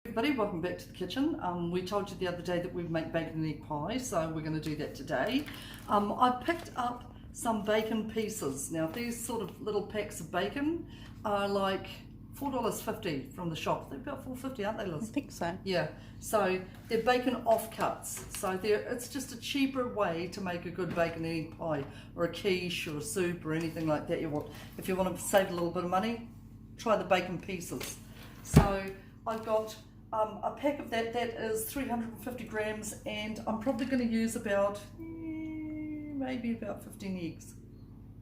Everybody, welcome back to the kitchen. We told you the other day that we'd make bacon and egg pie, so we're going to do that today. I picked up some bacon pieces. Now these sort of little packs of bacon are like $4.50 from the shop. They're about $4.50, aren't they, Liz? I think so. Yeah, so they're bacon offcuts. So it's just a cheaper way to make a good bacon and egg pie, or a quiche, or a soup, or anything like that you want. If you want to save a little bit of money, try the bacon pieces. So I've got a pack of that is 350 grams, and I'm probably going to use about maybe about 15 eggs,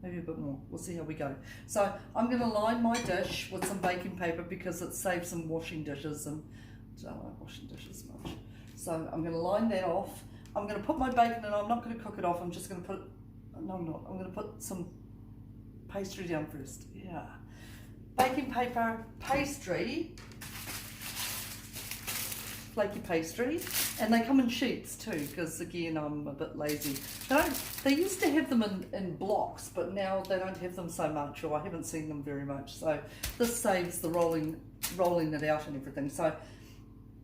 maybe a bit more. We'll see how we go. So I'm going to line my dish with some baking paper because it saves some washing dishes, and I don't like washing dishes much. So I'm going to line that off. I'm going to put my bacon in. I'm not going to cook it off. I'm just going to put, no I'm not, I'm going to put some pastry down first. Yeah, baking paper, pastry, flaky pastry, and they come in sheets too, because again I'm a bit lazy. They used to have them in blocks, but now they don't have them so much, or I haven't seen them very much, so this saves the rolling it out and everything. So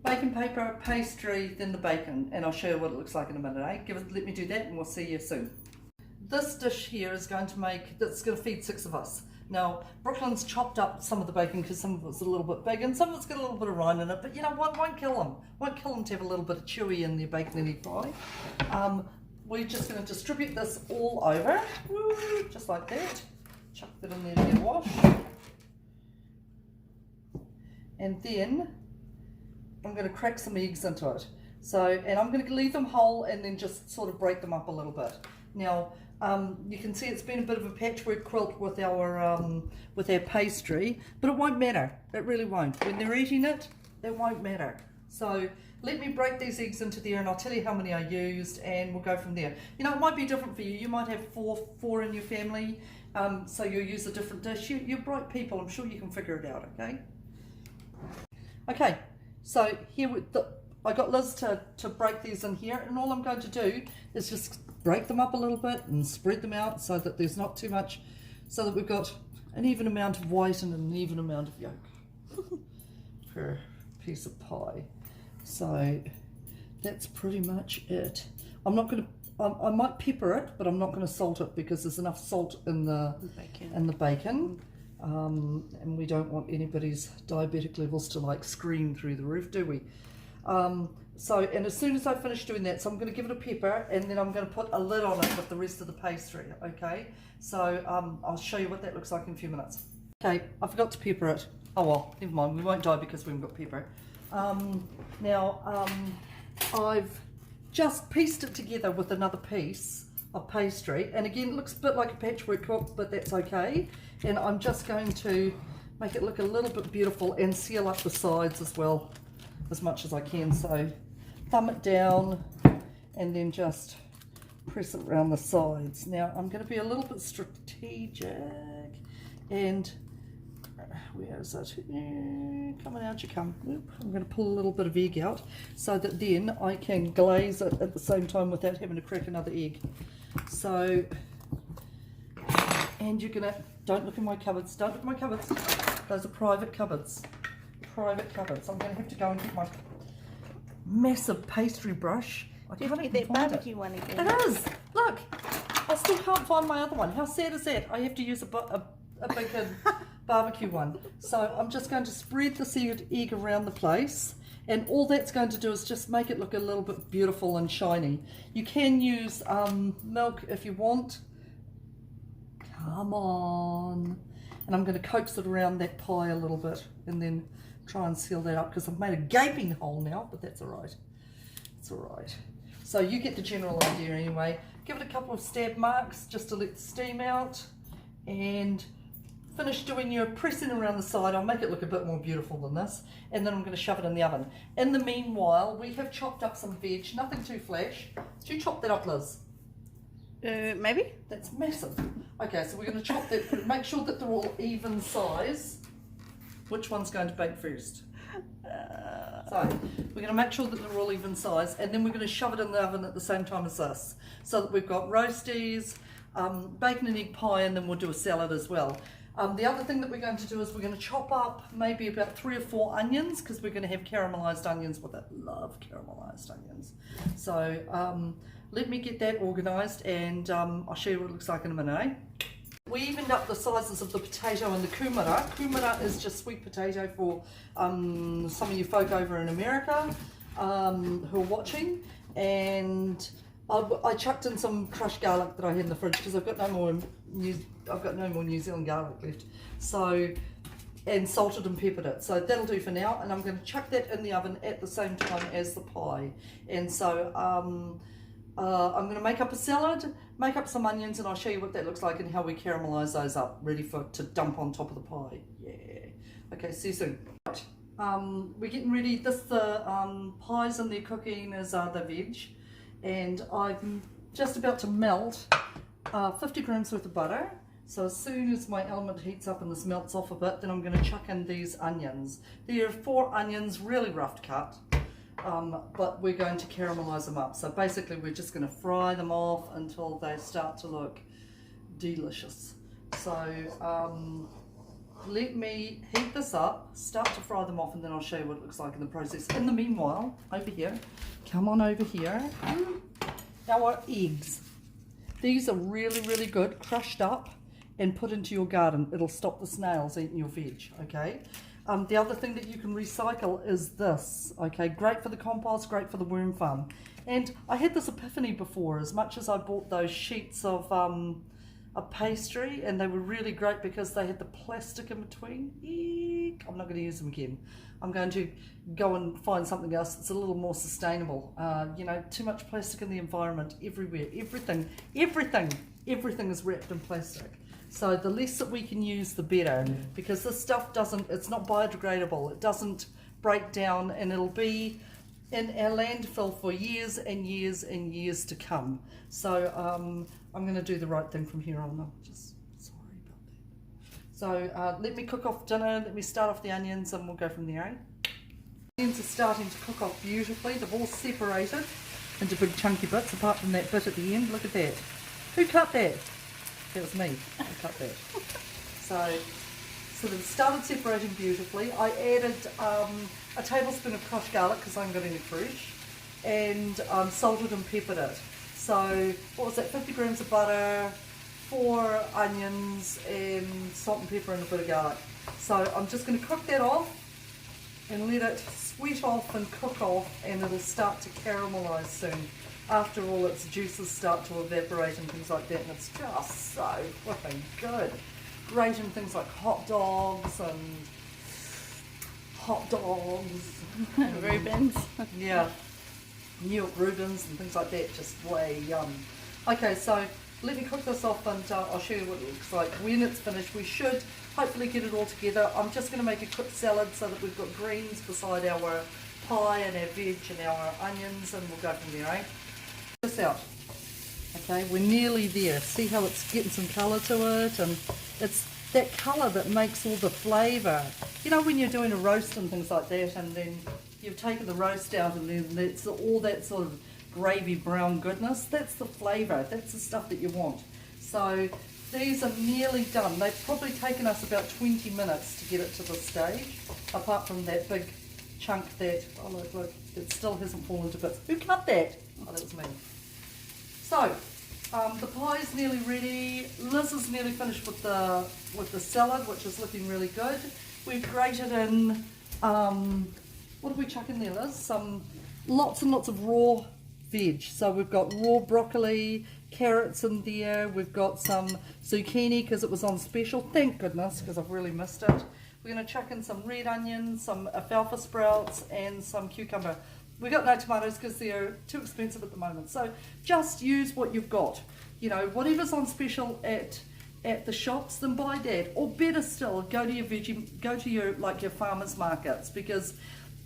baking paper, pastry, then the bacon, and I'll show you what it looks like in a minute, eh? Let me do that and we'll see you soon. This dish here is going to feed 6 of us. Now, Brooklyn's chopped up some of the bacon because some of it's a little bit big and some of it's got a little bit of rind in it, but you know what, won't kill them. Won't kill them to have a little bit of chewy in their bacon and egg pie. We're just going to distribute this all over, just like that. Chuck that in there to get washed. And then I'm going to crack some eggs into it. So, and I'm going to leave them whole and then just sort of break them up a little bit. Now, you can see it's been a bit of a patchwork quilt with our pastry, but it won't matter. It really won't. When they're eating it, it won't matter. So let me break these eggs into there, and I'll tell you how many I used, and we'll go from there. You know, it might be different for you. You might have four in your family, so you'll use a different dish. You're bright people. I'm sure you can figure it out. Okay. Okay. So here I got Liz to break these in here, and all I'm going to do is just break them up a little bit and spread them out so that there's not too much, so that we've got an even amount of white and an even amount of yolk per piece of pie. So that's pretty much it. I'm not going to, I might pepper it, but I'm not going to salt it because there's enough salt in the bacon. And we don't want anybody's diabetic levels to like scream through the roof, do we? And as soon as I finish doing that, so I'm going to give it a pepper, and then I'm going to put a lid on it with the rest of the pastry, okay? So I'll show you what that looks like in a few minutes. Okay, I forgot to pepper it. Oh well, never mind, we won't die because we haven't got pepper. I've just pieced it together with another piece of pastry, and again, it looks a bit like a patchwork quilt, but that's okay. And I'm just going to make it look a little bit beautiful and seal up the sides as well, as much as I can. So thumb it down and then just press it around the sides. Now I'm going to be a little bit strategic, and where is it? Coming out you come. I'm going to pull a little bit of egg out so that then I can glaze it at the same time without having to crack another egg. So, and you're going to, don't look in my cupboards, don't look in my cupboards, those are private cupboards. Private cupboards. I'm going to have to go and get my massive pastry brush. Definitely that barbecue one again. It is. Look, I still can't find my other one. How sad is that? I have to use a big barbecue one. So I'm just going to spread the seared egg around the place, and all that's going to do is just make it look a little bit beautiful and shiny. You can use milk if you want. Come on. And I'm going to coax it around that pie a little bit, and then try and seal that up, because I've made a gaping hole now, but that's all right. It's all right. So you get the general idea anyway. Give it a couple of stab marks just to let the steam out, and finish doing your pressing around the side. I'll make it look a bit more beautiful than this, and then I'm going to shove it in the oven. In the meanwhile, we have chopped up some veg, nothing too flash. Did you chop that up, Liz? Maybe. That's massive. Okay, so we're going to chop that, make sure that they're all even size. Which one's going to bake first? So we're going to make sure that they're all even size, and then we're going to shove it in the oven at the same time as this, so that we've got roasties, bacon and egg pie, and then we'll do a salad as well. The other thing that we're going to do is we're going to chop up maybe about 3 or 4 onions, because we're going to have caramelized onions with it. Love caramelized onions. So let me get that organized, and I'll show you what it looks like in a minute, eh? We evened up the sizes of the potato and the kumara. Kumara is just sweet potato for some of you folk over in America who are watching. And I chucked in some crushed garlic that I had in the fridge, because I've got no more New Zealand garlic left. So, and salted and peppered it. So that'll do for now. And I'm going to chuck that in the oven at the same time as the pie. And so I'm going to make up a salad, make up some onions, and I'll show you what that looks like and how we caramelize those up, ready to dump on top of the pie. Yeah. Okay, see you soon. Right. We're getting ready. The pies and they're cooking is the veg, and I'm just about to melt 50 grams worth of butter. So as soon as my element heats up and this melts off a bit, then I'm going to chuck in these onions. There are 4 onions, really rough cut. But we're going to caramelize them up. So basically we're just going to fry them off until they start to look delicious. So let me heat this up, start to fry them off, and then I'll show you what it looks like in the process. In the meanwhile, over here, come on over here, our eggs. These are really, really good, crushed up and put into your garden. It'll stop the snails eating your veg, okay? The other thing that you can recycle is this, okay? Great for the compost, great for the worm farm. And I had this epiphany before, as much as I bought those sheets of a pastry, and they were really great because they had the plastic in between. Eek, I'm not going to use them again. I'm going to go and find something else that's a little more sustainable. You know, too much plastic in the environment everywhere. Everything is wrapped in plastic. So the less that we can use, the better, because this stuff it's not biodegradable. It doesn't break down, and it'll be in our landfill for years and years and years to come. So I'm going to do the right thing from here on. I'm just sorry about that. So let me cook off dinner. Let me start off the onions, and we'll go from there. Eh? Onions are starting to cook off beautifully. They've all separated into big chunky bits, apart from that bit at the end. Look at that. Who cut that? That was me. I cut that. So they've started separating beautifully. I added a tablespoon of crushed garlic, because I haven't got any fresh, and salted and peppered it. So what was that? 50 grams of butter, 4 onions, and salt and pepper and a bit of garlic. So I'm just going to cook that off and let it sweat off and cook off, and it'll start to caramelize soon. After all, its juices start to evaporate and things like that, and it's just so flipping good. Great in things like hot dogs. Reubens. Yeah, New York Reubens and things like that, just way yum. Okay, so let me cook this off, and I'll show you what it looks like when it's finished. We should hopefully get it all together. I'm just going to make a quick salad so that we've got greens beside our pie and our veg and our onions, and we'll go from there, eh? This out. Okay, we're nearly there. See how it's getting some colour to it, and it's that colour that makes all the flavour. You know, when you're doing a roast and things like that, and then you've taken the roast out, and then it's all that sort of gravy brown goodness. That's the flavour. That's the stuff that you want. So these are nearly done. They've probably taken us about 20 minutes to get it to this stage, apart from that big chunk that, oh look, it still hasn't fallen to bits. Who cut that? Oh, that was me. So, the pie's nearly ready. Liz is nearly finished with the salad, which is looking really good. We've grated in, what did we chuck in there, Liz? Lots and lots of raw veg. So we've got raw broccoli, carrots in there. We've got some zucchini because it was on special. Thank goodness, because I've really missed it. We're going to chuck in some red onions, some alfalfa sprouts, and some cucumber. We got no tomatoes because they're too expensive at the moment. So just use what you've got. You know, whatever's on special at the shops, then buy that. Or better still, go to your farmers markets, because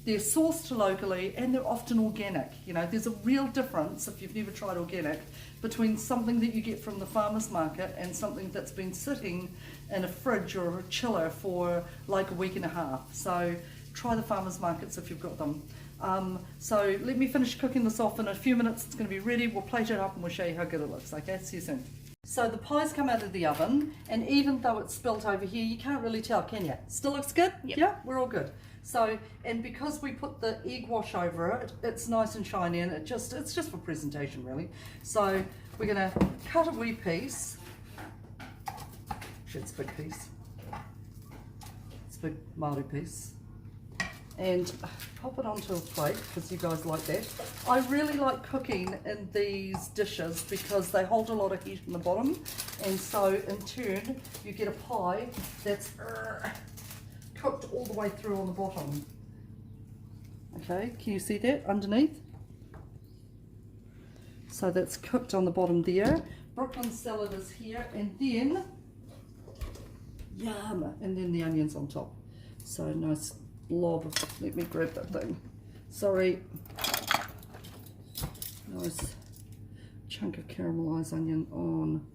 they're sourced locally and they're often organic. You know, there's a real difference, if you've never tried organic, between something that you get from the farmers market and something that's been sitting in a fridge or a chiller for like a week and a half. So try the farmers markets if you've got them. So let me finish cooking this off. In a few minutes it's going to be ready. We'll plate it up and we'll show you how good it looks. Okay, see you soon. So the pie's come out of the oven, and even though it's spilt over here, you can't really tell, can you? Still looks good? Yep. Yeah, we're all good. So, and because we put the egg wash over it, it's nice and shiny, and it's just for presentation really. So we're gonna cut a wee piece. Actually, it's a big piece. It's a big Māori piece. And pop it onto a plate because you guys like that. I really like cooking in these dishes because they hold a lot of heat in the bottom, and so in turn you get a pie that's cooked all the way through on the bottom. Okay, can you see that underneath? So that's cooked on the bottom there. Brooklyn salad is here, and then yum, and then the onions on top. So nice blob of, let me grab that thing, sorry, nice chunk of caramelized onion on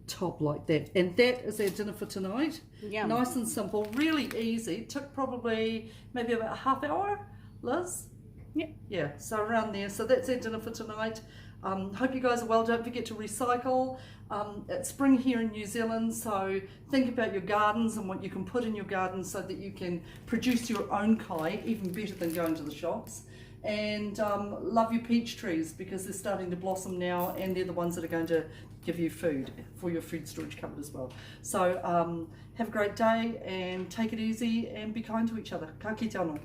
top like that. And that is our dinner for tonight. Yum. Nice and simple, really easy. It took probably maybe about a half hour, Liz? Yeah, so around there. So that's our dinner for tonight. Hope you guys are well. Don't forget to recycle. It's spring here in New Zealand, so think about your gardens and what you can put in your garden so that you can produce your own kai, even better than going to the shops. And love your peach trees because they're starting to blossom now, and they're the ones that are going to give you food for your food storage cupboard as well. So have a great day and take it easy and be kind to each other. Ka kite anō.